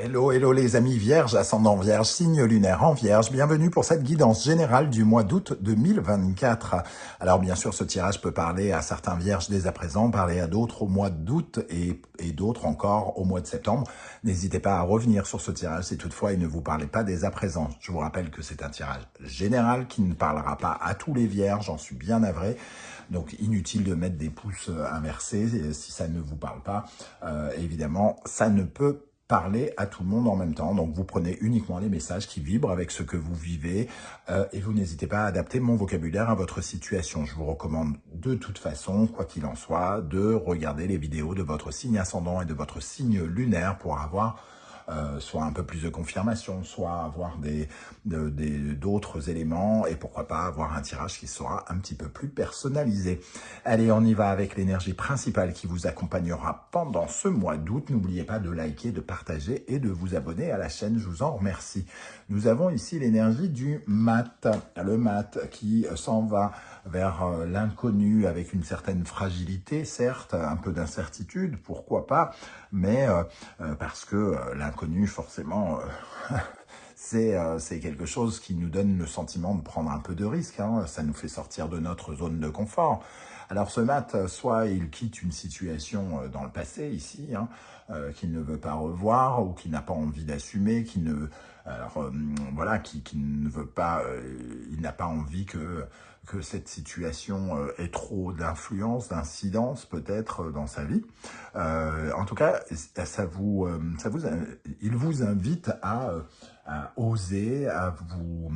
Hello, hello les amis vierges, ascendant vierge, signe lunaire en vierge. Bienvenue pour cette guidance générale du mois d'août 2024. Alors bien sûr, ce tirage peut parler à certains vierges dès à présent, parler à d'autres au mois d'août et d'autres encore au mois de septembre. N'hésitez pas à revenir sur ce tirage si toutefois il ne vous parlait pas dès à présent. Je vous rappelle que c'est un tirage général qui ne parlera pas à tous les vierges, j'en suis bien navré. Donc inutile de mettre des pouces inversés si ça ne vous parle pas. Évidemment, ça ne peut parler à tout le monde en même temps. Donc vous prenez uniquement les messages qui vibrent avec ce que vous vivez et vous n'hésitez pas à adapter mon vocabulaire à votre situation. Je vous recommande de toute façon, quoi qu'il en soit, de regarder les vidéos de votre signe ascendant et de votre signe lunaire pour avoir soit un peu plus de confirmation, soit avoir d'autres éléments et pourquoi pas avoir un tirage qui sera un petit peu plus personnalisé. Allez, on y va avec l'énergie principale qui vous accompagnera pendant ce mois d'août. N'oubliez pas de liker, de partager et de vous abonner à la chaîne, je vous en remercie. Nous avons ici l'énergie du mat, le mat qui s'en va vers l'inconnu avec une certaine fragilité, certes, un peu d'incertitude, pourquoi pas, mais parce que l'inconnu, forcément, c'est quelque chose qui nous donne le sentiment de prendre un peu de risque, hein. Ça nous fait sortir de notre zone de confort. Alors ce mat, soit il quitte une situation dans le passé ici, hein, qu'il ne veut pas revoir ou qu'il n'a pas envie d'assumer, qui ne veut pas, il n'a pas envie que cette situation ait trop d'influence, d'incidence peut-être dans sa vie. En tout cas, il vous invite à oser, à vous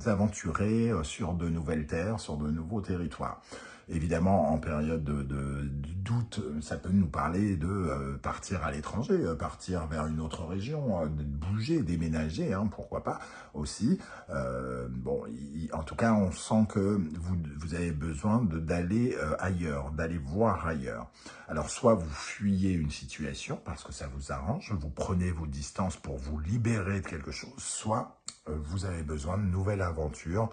aventurer sur de nouvelles terres, sur de nouveaux territoires. Évidemment, en période de doute, ça peut nous parler de partir à l'étranger, partir vers une autre région, de bouger, déménager, hein, pourquoi pas aussi. En tout cas, on sent que vous avez besoin d'aller ailleurs, d'aller voir ailleurs. Alors, soit vous fuyez une situation parce que ça vous arrange, vous prenez vos distances pour vous libérer de quelque chose, soit vous avez besoin de nouvelles aventures,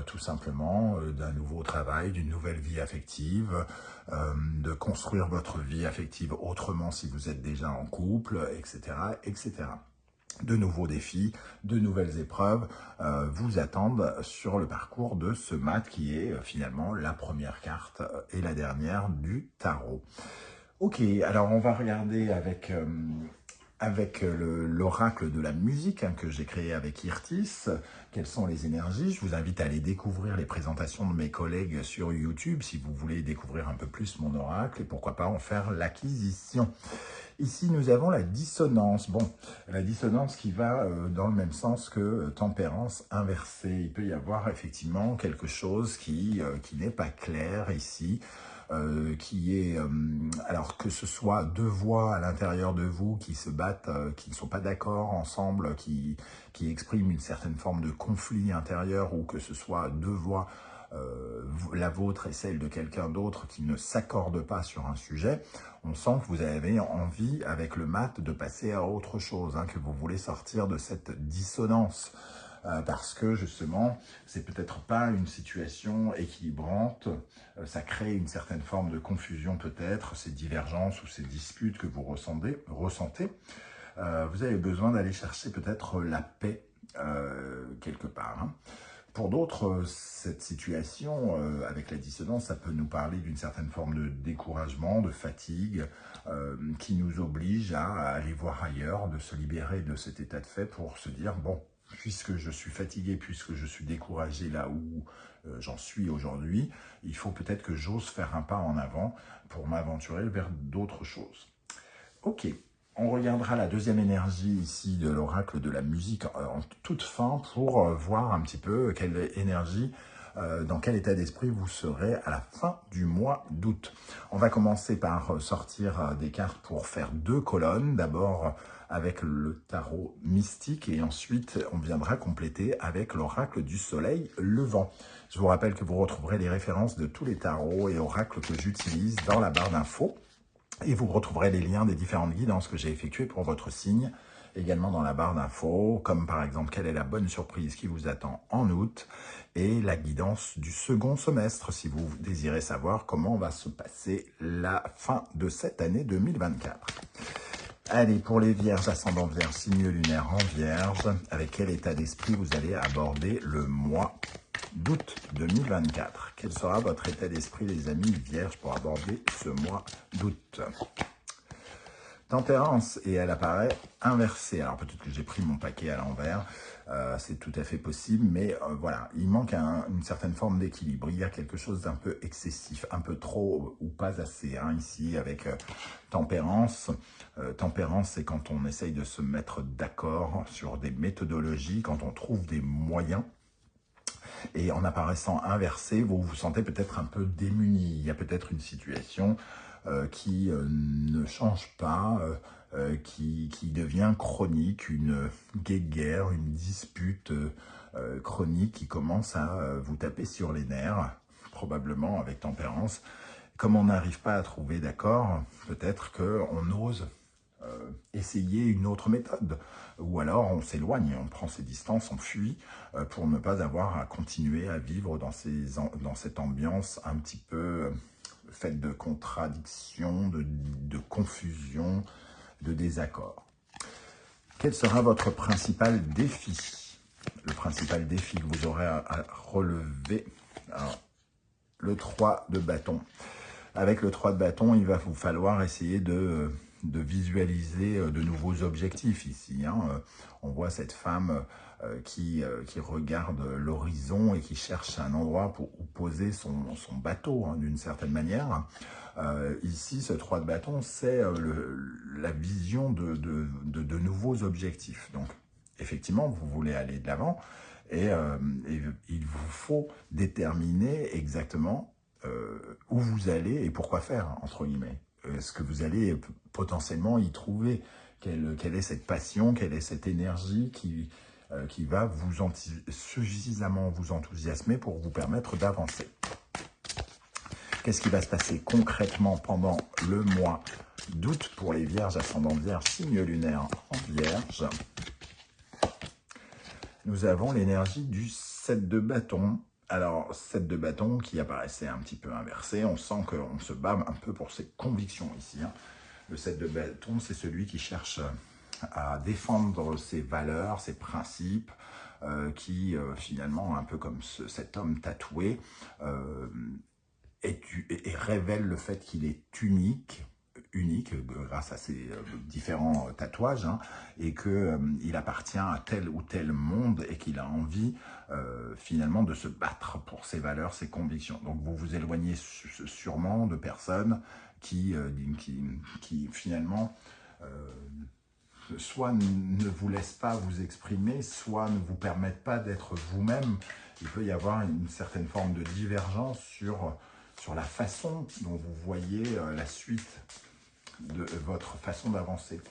tout simplement, d'un nouveau travail, d'une nouvelle vie affective, de construire votre vie affective autrement si vous êtes déjà en couple, etc., etc. De nouveaux défis, de nouvelles épreuves vous attendent sur le parcours de ce mat qui est finalement la première carte et la dernière du tarot. Ok, alors on va regarder avec l'oracle de la musique que j'ai créé avec Irtis. Quelles sont les énergies? Je vous invite à aller découvrir les présentations de mes collègues sur YouTube si vous voulez découvrir un peu plus mon oracle et pourquoi pas en faire l'acquisition. Ici, nous avons la dissonance. Bon, la dissonance qui va dans le même sens que tempérance inversée. Il peut y avoir effectivement quelque chose qui n'est pas clair ici. Alors que ce soit deux voix à l'intérieur de vous qui se battent, qui ne sont pas d'accord ensemble, qui expriment une certaine forme de conflit intérieur, ou que ce soit deux voix, la vôtre et celle de quelqu'un d'autre qui ne s'accordent pas sur un sujet, on sent que vous avez envie, avec le mat, de passer à autre chose, hein, que vous voulez sortir de cette dissonance. Parce que justement, c'est peut-être pas une situation équilibrante, ça crée une certaine forme de confusion peut-être, ces divergences ou ces disputes que vous ressentez. Vous avez besoin d'aller chercher peut-être la paix quelque part, hein. Pour d'autres, cette situation avec la dissonance, ça peut nous parler d'une certaine forme de découragement, de fatigue, qui nous oblige à aller voir ailleurs, de se libérer de cet état de fait pour se dire, bon, puisque je suis fatigué, puisque je suis découragé là où j'en suis aujourd'hui, il faut peut-être que j'ose faire un pas en avant pour m'aventurer vers d'autres choses. Ok, on regardera la deuxième énergie ici de l'oracle de la musique en toute fin pour voir un petit peu quelle énergie, dans quel état d'esprit vous serez à la fin du mois d'août. On va commencer par sortir des cartes pour faire deux colonnes. D'abord avec le tarot mystique et ensuite on viendra compléter avec l'oracle du soleil levant. Je vous rappelle que vous retrouverez les références de tous les tarots et oracles que j'utilise dans la barre d'infos. Et vous retrouverez les liens des différentes guidances que j'ai effectuées pour votre signe, également dans la barre d'infos, comme par exemple quelle est la bonne surprise qui vous attend en août, et la guidance du second semestre, si vous désirez savoir comment va se passer la fin de cette année 2024. Allez, pour les vierges, ascendant vierge, signe lunaire en vierge, avec quel état d'esprit vous allez aborder le mois d'août 2024? Quel sera votre état d'esprit, les amis vierges, pour aborder ce mois d'août? Tempérance, et elle apparaît inversée. Alors peut-être que j'ai pris mon paquet à l'envers, c'est tout à fait possible, mais voilà, il manque une certaine forme d'équilibre. Il y a quelque chose d'un peu excessif, un peu trop ou pas assez, hein, ici, avec tempérance. Tempérance, c'est quand on essaye de se mettre d'accord sur des méthodologies, quand on trouve des moyens. Et en apparaissant inversé, vous vous sentez peut-être un peu démuni. Il y a peut-être une situation qui ne change pas, qui devient chronique, une guéguerre, une dispute chronique qui commence à vous taper sur les nerfs, probablement avec tempérance. Comme on n'arrive pas à trouver d'accord, peut-être qu'on ose essayer une autre méthode, ou alors on s'éloigne, on prend ses distances, on fuit pour ne pas avoir à continuer à vivre dans cette ambiance un petit peu faite de contradictions, de confusion, de désaccords. Quel sera votre principal défi? Le principal défi que vous aurez à relever, alors, le 3 de bâton. Avec le 3 de bâton, il va vous falloir essayer de visualiser de nouveaux objectifs ici. Hein. On voit cette femme qui regarde l'horizon et qui cherche un endroit pour poser son bateau, hein, d'une certaine manière. Ici, ce 3 de bâton, c'est la vision de nouveaux objectifs. Donc, effectivement, vous voulez aller de l'avant et il vous faut déterminer exactement où vous allez et pourquoi faire, entre guillemets. Est-ce que vous allez potentiellement y trouver? Quelle est cette passion, quelle est cette énergie qui va suffisamment vous enthousiasmer pour vous permettre d'avancer? Qu'est-ce qui va se passer concrètement pendant le mois d'août pour les vierges, ascendant vierge, signe lunaire en vierge? Nous avons l'énergie du 7 de bâton. Alors, 7 de bâton qui apparaissait un petit peu inversé, on sent qu'on se bat un peu pour ses convictions ici. Hein. Le 7 de bâton, c'est celui qui cherche à défendre ses valeurs, ses principes, qui finalement, un peu comme cet homme tatoué, et révèle le fait qu'il est unique grâce à ses différents tatouages, hein, et qu'il appartient à tel ou tel monde et qu'il a envie finalement de se battre pour ses valeurs, ses convictions. Donc vous vous éloignez sûrement de personnes qui finalement soit ne vous laissent pas vous exprimer, soit ne vous permettent pas d'être vous-même. Il peut y avoir une certaine forme de divergence sur la façon dont vous voyez la suite de votre façon d'avancer.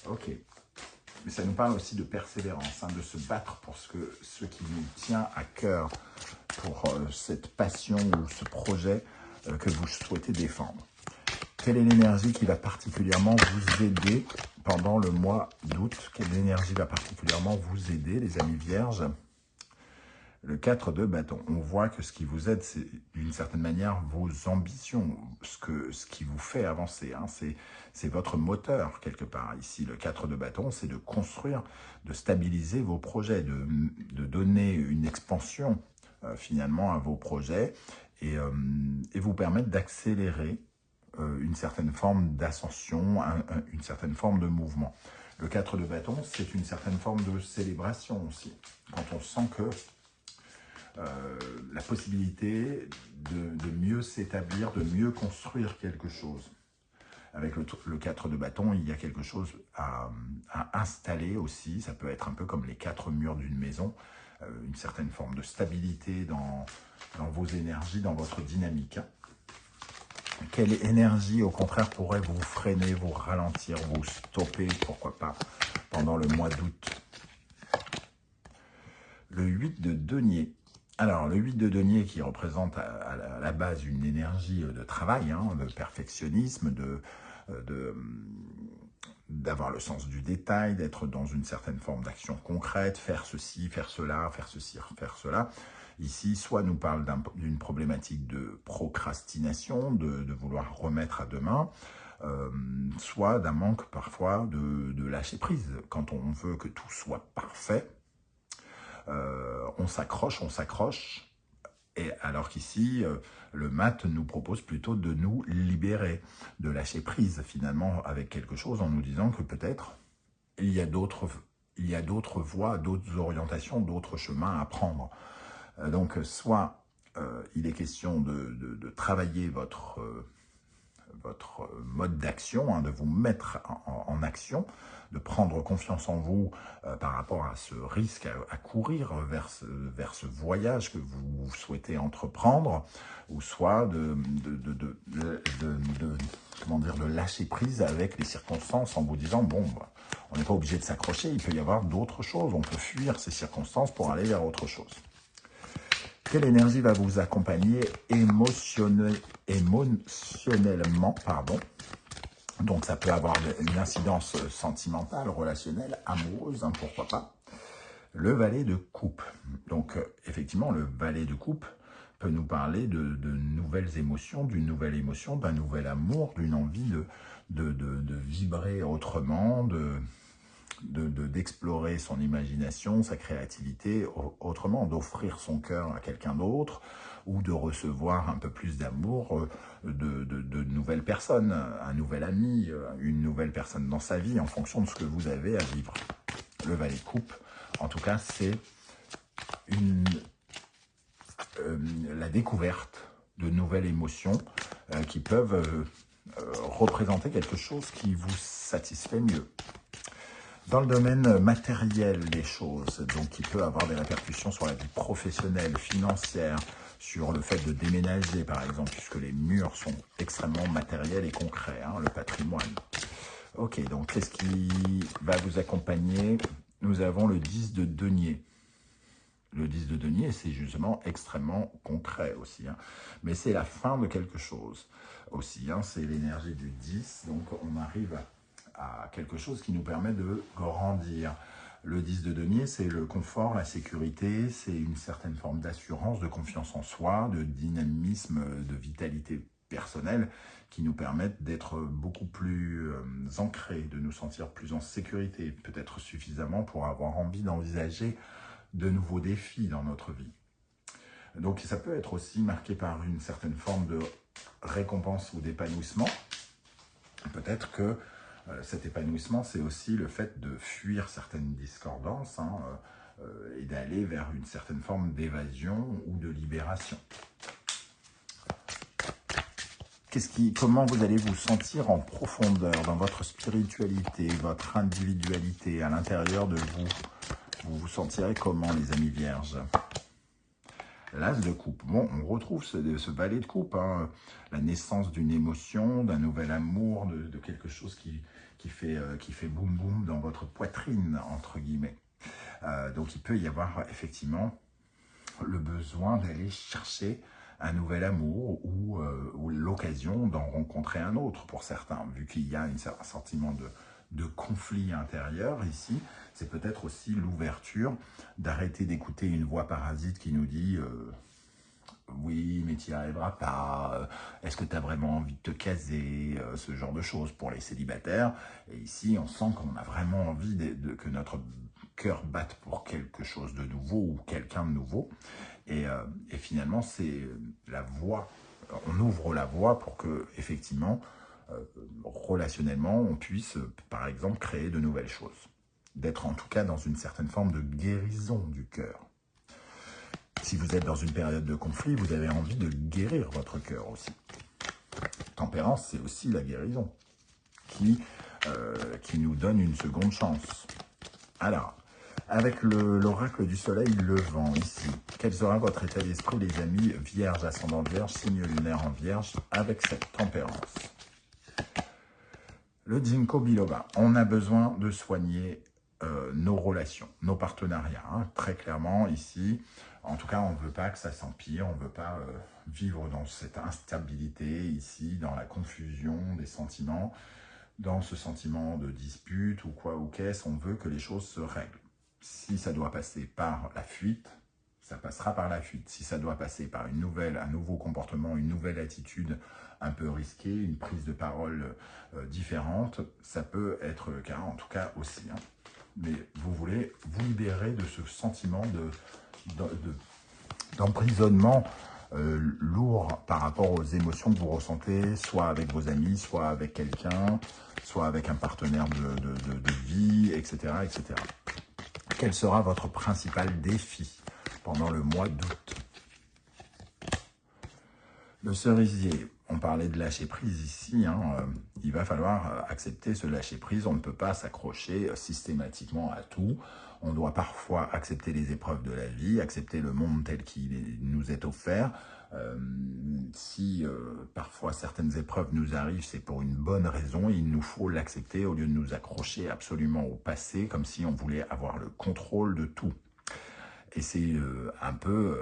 Ok. Mais ça nous parle aussi de persévérance, hein, de se battre pour ce qui nous tient à cœur, pour cette passion ou ce projet que vous souhaitez défendre. Quelle est l'énergie qui va particulièrement vous aider pendant le mois d'août? Quelle énergie va particulièrement vous aider, les amis vierges? Le 4 de bâton, on voit que ce qui vous aide, c'est d'une certaine manière vos ambitions, ce qui vous fait avancer. Hein, c'est votre moteur quelque part. Ici, le 4 de bâton, c'est de construire, de stabiliser vos projets, de donner une expansion finalement à vos projets et vous permettre d'accélérer une certaine forme d'ascension, une certaine forme de mouvement. Le 4 de bâton, c'est une certaine forme de célébration aussi. Quand on sent que la possibilité de mieux s'établir, de mieux construire quelque chose. Avec le 4 de bâton, il y a quelque chose à installer aussi. Ça peut être un peu comme les 4 murs d'une maison, une certaine forme de stabilité dans vos énergies, dans votre dynamique. Quelle énergie, au contraire, pourrait vous freiner, vous ralentir, vous stopper, pourquoi pas, pendant le mois d'août? Le 8 de denier. Alors, le 8 de denier qui représente à la base une énergie de travail, hein, de perfectionnisme, d'avoir le sens du détail, d'être dans une certaine forme d'action concrète, faire ceci, faire cela, faire ceci, faire cela. Ici, soit nous parle d'une problématique de procrastination, de vouloir remettre à demain, soit d'un manque parfois de lâcher prise. Quand on veut que tout soit parfait, on s'accroche, et alors qu'ici, le mat nous propose plutôt de nous libérer, de lâcher prise finalement avec quelque chose en nous disant que peut-être il y a d'autres voies, d'autres orientations, d'autres chemins à prendre. Donc soit il est question de travailler votre mode d'action, de vous mettre en action, de prendre confiance en vous par rapport à ce risque à courir vers ce voyage que vous souhaitez entreprendre, ou soit comment dire, de lâcher prise avec les circonstances en vous disant, bon, on n'est pas obligé de s'accrocher, il peut y avoir d'autres choses, on peut fuir ces circonstances pour aller vers autre chose. Quelle énergie va vous accompagner émotionnellement, pardon. Donc ça peut avoir une incidence sentimentale, relationnelle, amoureuse, pourquoi pas. Le valet de coupe. Donc effectivement, le valet de coupe peut nous parler de nouvelles émotions, d'une nouvelle émotion, d'un nouvel amour, d'une envie de vibrer autrement, d'explorer son imagination, sa créativité autrement, d'offrir son cœur à quelqu'un d'autre, ou de recevoir un peu plus d'amour de nouvelles personnes, un nouvel ami, une nouvelle personne dans sa vie, en fonction de ce que vous avez à vivre. Le valet de coupe, en tout cas, c'est la découverte de nouvelles émotions qui peuvent représenter quelque chose qui vous satisfait mieux. Dans le domaine matériel des choses, donc qui peut avoir des répercussions sur la vie professionnelle, financière, sur le fait de déménager par exemple, puisque les murs sont extrêmement matériels et concrets, le patrimoine. Ok, donc qu'est-ce qui va vous accompagner? Nous avons le 10 de denier. Le 10 de denier, c'est justement extrêmement concret aussi, mais c'est la fin de quelque chose aussi, c'est l'énergie du 10, donc on arrive à quelque chose qui nous permet de grandir. Le 10 de denier, c'est le confort, la sécurité, c'est une certaine forme d'assurance, de confiance en soi, de dynamisme, de vitalité personnelle qui nous permettent d'être beaucoup plus ancrés, de nous sentir plus en sécurité, peut-être suffisamment pour avoir envie d'envisager de nouveaux défis dans notre vie. Donc ça peut être aussi marqué par une certaine forme de récompense ou d'épanouissement. Peut-être que cet épanouissement, c'est aussi le fait de fuir certaines discordances et d'aller vers une certaine forme d'évasion ou de libération. Comment vous allez vous sentir en profondeur dans votre spiritualité, votre individualité, à l'intérieur de vous? Vous vous sentirez comment, les amis vierges? L'as de coupe. Bon, on retrouve ce valet de coupe, la naissance d'une émotion, d'un nouvel amour, de quelque chose qui fait boum boum dans votre poitrine, entre guillemets. Donc il peut y avoir effectivement le besoin d'aller chercher un nouvel amour ou l'occasion d'en rencontrer un autre pour certains, vu qu'il y a un sentiment de conflit intérieur ici. C'est peut-être aussi l'ouverture d'arrêter d'écouter une voix parasite qui nous dit oui, mais tu n'y arriveras pas, est-ce que tu as vraiment envie de te caser, ce genre de choses pour les célibataires. Et ici, on sent qu'on a vraiment envie que notre cœur batte pour quelque chose de nouveau ou quelqu'un de nouveau. Et finalement, c'est la voie, on ouvre la voie pour que, effectivement, relationnellement, on puisse, par exemple, créer de nouvelles choses. D'être en tout cas dans une certaine forme de guérison du cœur. Si vous êtes dans une période de conflit, vous avez envie de guérir votre cœur aussi. Tempérance, c'est aussi la guérison qui nous donne une seconde chance. Alors, avec l'oracle du soleil levant ici, quel sera votre état d'esprit, les amis vierges, ascendant vierge, signe lunaire en vierge, avec cette tempérance? Le Ginkgo biloba, on a besoin de soigner nos relations, nos partenariats, très clairement ici. En tout cas, on ne veut pas que ça s'empire, on ne veut pas vivre dans cette instabilité ici, dans la confusion des sentiments, dans ce sentiment de dispute ou quoi ou qu'est-ce, on veut que les choses se règlent. Si ça doit passer par la fuite, ça passera par la fuite. Si ça doit passer par un nouveau comportement, une nouvelle attitude un peu risquée, une prise de parole différente, ça peut être le cas, en tout cas aussi. Hein. Mais vous voulez vous libérer de ce sentiment d'emprisonnement lourd par rapport aux émotions que vous ressentez, soit avec vos amis, soit avec quelqu'un, soit avec un partenaire de vie, etc., etc. Quel sera votre principal défi pendant le mois d'août? Le cerisier, on parlait de lâcher prise ici, hein, il va falloir accepter ce lâcher prise, on ne peut pas s'accrocher systématiquement à tout, on doit parfois accepter les épreuves de la vie, accepter le monde tel qu'il nous est offert. Si parfois certaines épreuves nous arrivent, c'est pour une bonne raison, il nous faut l'accepter au lieu de nous accrocher absolument au passé, comme si on voulait avoir le contrôle de tout. Et c'est un peu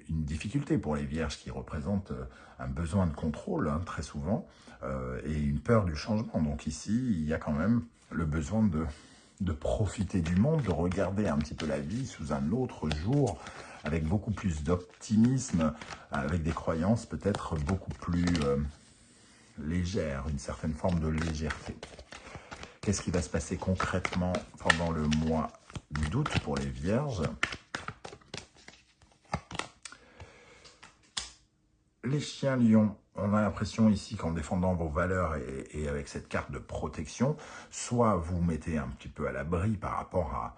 une difficulté pour les vierges qui représentent un besoin de contrôle, hein, très souvent, et une peur du changement. Donc ici, il y a quand même le besoin de profiter du monde, de regarder un petit peu la vie sous un autre jour, avec beaucoup plus d'optimisme, avec des croyances peut-être beaucoup plus légères, une certaine forme de légèreté. Qu'est-ce qui va se passer concrètement pendant le mois d'août pour les vierges? Les chiens lions, on a l'impression ici qu'en défendant vos valeurs et avec cette carte de protection, soit vous mettez un petit peu à l'abri par rapport à,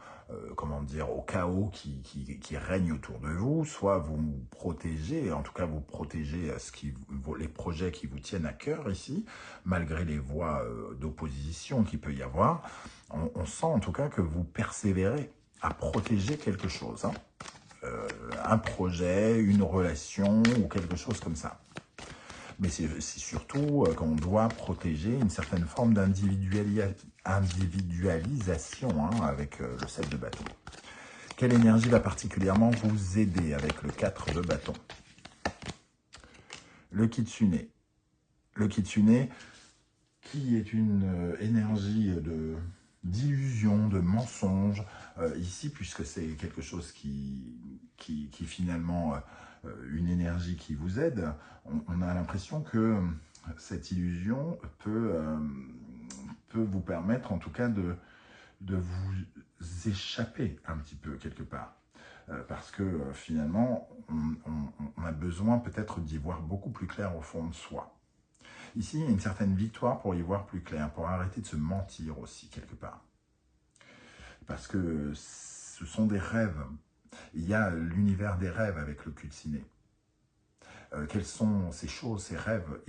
comment dire, au chaos qui règne autour de vous, soit vous vous protégez, en tout cas vous protégez les projets qui vous tiennent à cœur ici, malgré les voies d'opposition qu'il peut y avoir. On sent en tout cas que vous persévérez à protéger quelque chose, hein. Un projet, une relation ou quelque chose comme ça. Mais c'est surtout qu'on doit protéger une certaine forme d'individualisation hein, avec le 7 de bâton. Quelle énergie va particulièrement vous aider avec le 4 de bâton? Le kitsune. Le kitsune qui est une énergie d'illusion, de mensonge, ici, puisque c'est quelque chose qui finalement, une énergie qui vous aide, on a l'impression que cette illusion peut vous permettre, en tout cas, de vous échapper un petit peu, quelque part. Parce que finalement, on a besoin peut-être d'y voir beaucoup plus clair au fond de soi. Ici, il y a une certaine victoire pour y voir plus clair, pour arrêter de se mentir aussi, quelque part. Parce que ce sont des rêves. Il y a l'univers des rêves avec le kitsune. Quelles sont ces choses, ces rêves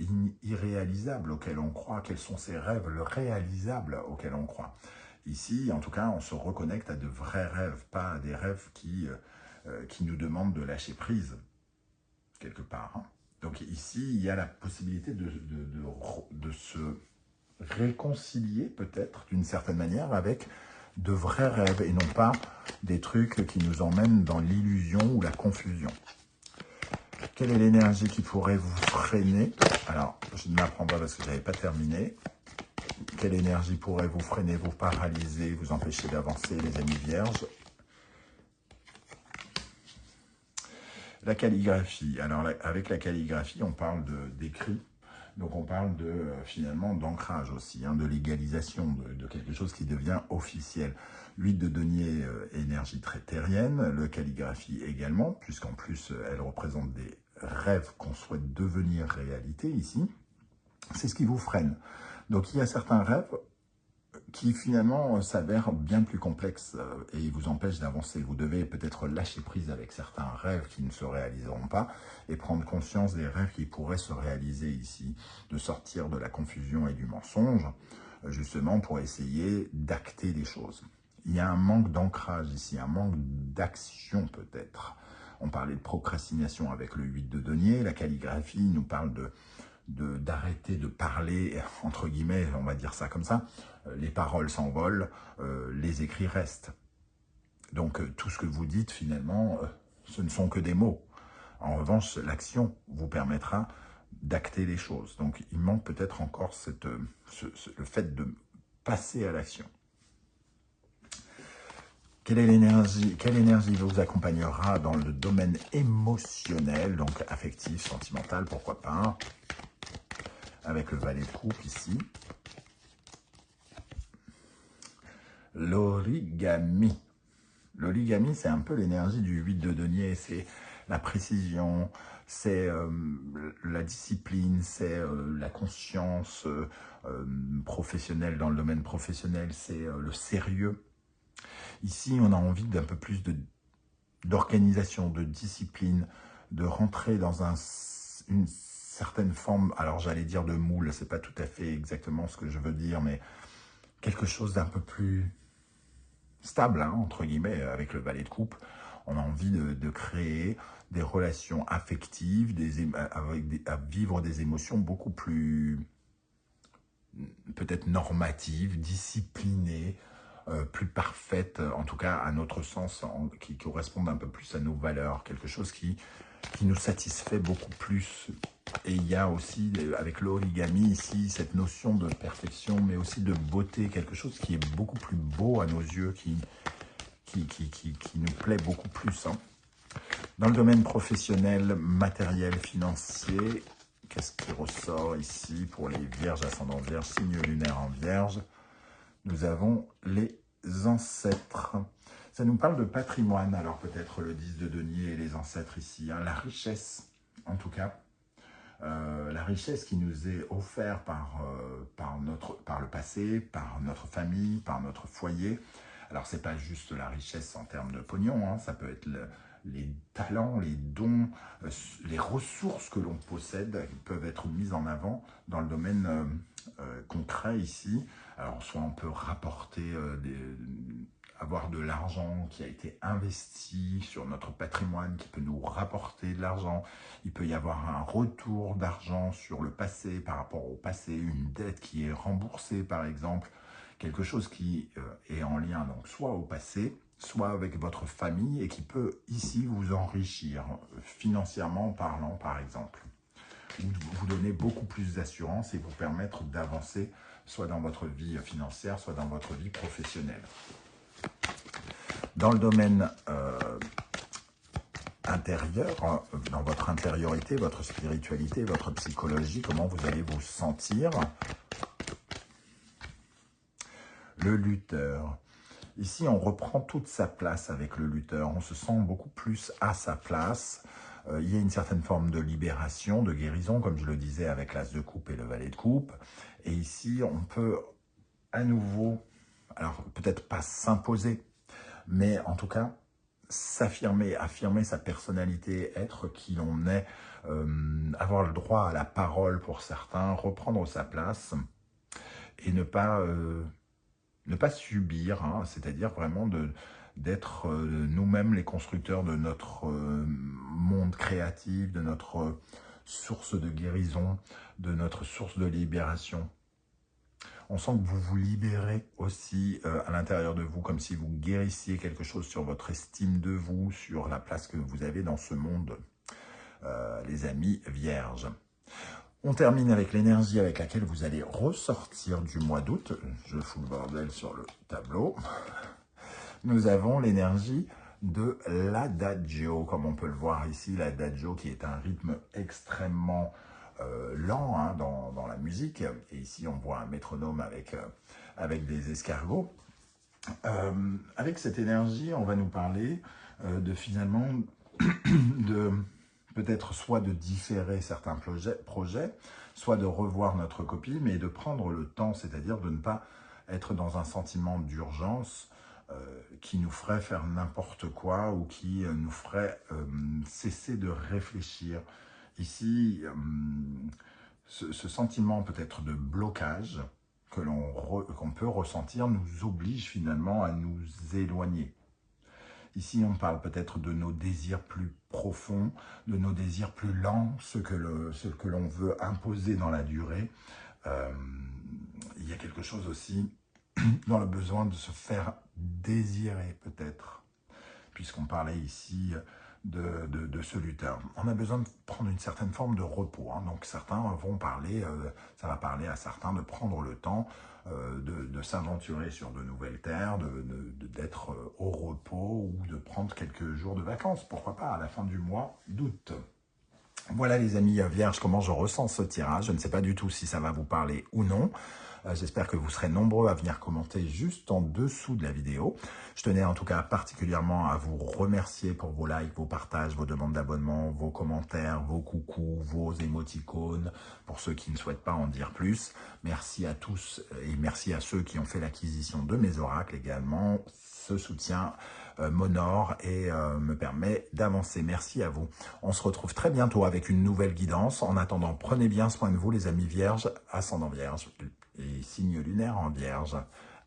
irréalisables auxquels on croit? Quels sont ces rêves réalisables auxquels on croit? Ici, en tout cas, on se reconnecte à de vrais rêves, pas à des rêves qui nous demandent de lâcher prise, quelque part. Hein. Donc ici, il y a la possibilité de se réconcilier, peut-être, d'une certaine manière, avec de vrais rêves, et non pas des trucs qui nous emmènent dans l'illusion ou la confusion. Quelle est l'énergie qui pourrait vous freiner? Alors, je ne l'apprends pas parce que je n'avais pas terminé. Quelle énergie pourrait vous freiner, vous paralyser, vous empêcher d'avancer, les amis vierges? La calligraphie. Alors, avec la calligraphie, on parle d'écrit. Donc, on parle finalement d'ancrage aussi, hein, de légalisation, de quelque chose qui devient officiel. 8 de denier, énergie très terrienne. Le calligraphie également, puisqu'en plus, elle représente des rêves qu'on souhaite devenir réalité ici. C'est ce qui vous freine. Donc, il y a certains rêves qui finalement s'avèrent bien plus complexes et vous empêchent d'avancer. Vous devez peut-être lâcher prise avec certains rêves qui ne se réaliseront pas et prendre conscience des rêves qui pourraient se réaliser ici, de sortir de la confusion et du mensonge, justement pour essayer d'acter les choses. Il y a un manque d'ancrage ici, un manque d'action peut-être. On parlait de procrastination avec le 8 de denier, la calligraphie nous parle d'arrêter de parler, entre guillemets, on va dire ça comme ça, les paroles s'envolent, les écrits restent. Donc tout ce que vous dites finalement, ce ne sont que des mots. En revanche, l'action vous permettra d'acter les choses. Donc il manque peut-être encore le fait de passer à l'action. quelle énergie vous accompagnera dans le domaine émotionnel, donc affectif, sentimental, pourquoi pas, avec le valet de coupe ici. L'origami. L'origami, c'est un peu l'énergie du 8 de denier, c'est la précision, c'est la discipline, c'est la conscience professionnelle dans le domaine professionnel, c'est le sérieux. Ici, on a envie d'un peu plus d'organisation, de discipline, de rentrer dans une certaine forme, alors j'allais dire de moule, c'est pas tout à fait exactement ce que je veux dire, mais quelque chose d'un peu plus stable, hein, entre guillemets, avec le valet de coupe. On a envie de créer des relations affectives, à vivre des émotions beaucoup plus peut-être normatives, disciplinées, plus parfaites, en tout cas à notre sens, qui correspondent un peu plus à nos valeurs, quelque chose qui nous satisfait beaucoup plus. Et il y a aussi, avec l'origami ici, cette notion de perfection, mais aussi de beauté, quelque chose qui est beaucoup plus beau à nos yeux, qui nous plaît beaucoup plus. Hein. Dans le domaine professionnel, matériel, financier, qu'est-ce qui ressort ici pour les vierges, ascendant vierge, signe lunaire en vierge? Nous avons les ancêtres. Ça nous parle de patrimoine, alors peut-être le 10 de denier et les ancêtres ici. Hein, la richesse, en tout cas. La richesse qui nous est offerte par le passé, par notre famille, par notre foyer. Alors, ce n'est pas juste la richesse en termes de pognon, hein, ça peut être les talents, les dons, les ressources que l'on possède qui peuvent être mises en avant dans le domaine concret ici. Alors, soit on peut rapporter avoir de l'argent qui a été investi sur notre patrimoine, qui peut nous rapporter de l'argent. Il peut y avoir un retour d'argent sur le passé, par rapport au passé, une dette qui est remboursée par exemple, quelque chose qui est en lien donc soit au passé, soit avec votre famille et qui peut ici vous enrichir, financièrement parlant par exemple. Ou vous donner beaucoup plus d'assurance et vous permettre d'avancer soit dans votre vie financière, soit dans votre vie professionnelle. Dans le domaine intérieur, dans votre intériorité, votre spiritualité, votre psychologie, comment vous allez vous sentir? Le lutteur. Ici, on reprend toute sa place avec le lutteur. On se sent beaucoup plus à sa place. Il y a une certaine forme de libération, de guérison, comme je le disais avec l'as de coupe et le valet de coupe. Et ici, on peut à nouveau, alors peut-être pas s'imposer, mais en tout cas, s'affirmer, affirmer sa personnalité, être qui l'on est, avoir le droit à la parole pour certains, reprendre sa place et ne pas subir, hein, c'est-à-dire vraiment d'être nous-mêmes les constructeurs de notre monde créatif, de notre source de guérison, de notre source de libération. On sent que vous vous libérez aussi à l'intérieur de vous, comme si vous guérissiez quelque chose sur votre estime de vous, sur la place que vous avez dans ce monde, les amis vierges. On termine avec l'énergie avec laquelle vous allez ressortir du mois d'août. Je fous le bordel sur le tableau. Nous avons l'énergie de l'adagio, comme on peut le voir ici, l'adagio qui est un rythme extrêmement lent hein, dans la musique. Et ici, on voit un métronome avec des escargots. Avec cette énergie, on va nous parler de finalement de peut-être soit de différer certains projets, soit de revoir notre copie, mais de prendre le temps, c'est-à-dire de ne pas être dans un sentiment d'urgence qui nous ferait faire n'importe quoi ou qui nous ferait cesser de réfléchir. Ici, ce sentiment peut-être de blocage qu'on peut ressentir nous oblige finalement à nous éloigner. Ici, on parle peut-être de nos désirs plus profonds, de nos désirs plus lents, ce que l'on veut imposer dans la durée. Il y a quelque chose aussi dans le besoin de se faire désirer peut-être, puisqu'on parlait ici de ce lutteur. On a besoin de prendre une certaine forme de repos. Hein. Donc certains vont parler, ça va parler à certains de prendre le temps de s'aventurer sur de nouvelles terres, d'être au repos ou de prendre quelques jours de vacances. Pourquoi pas à la fin du mois d'août. Voilà les amis vierges, comment je ressens ce tirage. Je ne sais pas du tout si ça va vous parler ou non. J'espère que vous serez nombreux à venir commenter juste en dessous de la vidéo. Je tenais en tout cas particulièrement à vous remercier pour vos likes, vos partages, vos demandes d'abonnement, vos commentaires, vos coucous, vos émoticônes, pour ceux qui ne souhaitent pas en dire plus. Merci à tous et merci à ceux qui ont fait l'acquisition de mes oracles également. Ce soutien m'honore et me permet d'avancer. Merci à vous. On se retrouve très bientôt avec une nouvelle guidance. En attendant, prenez bien soin de vous les amis vierges, ascendant vierge et signe lunaire en vierge.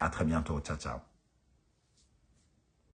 À très bientôt. Ciao, ciao.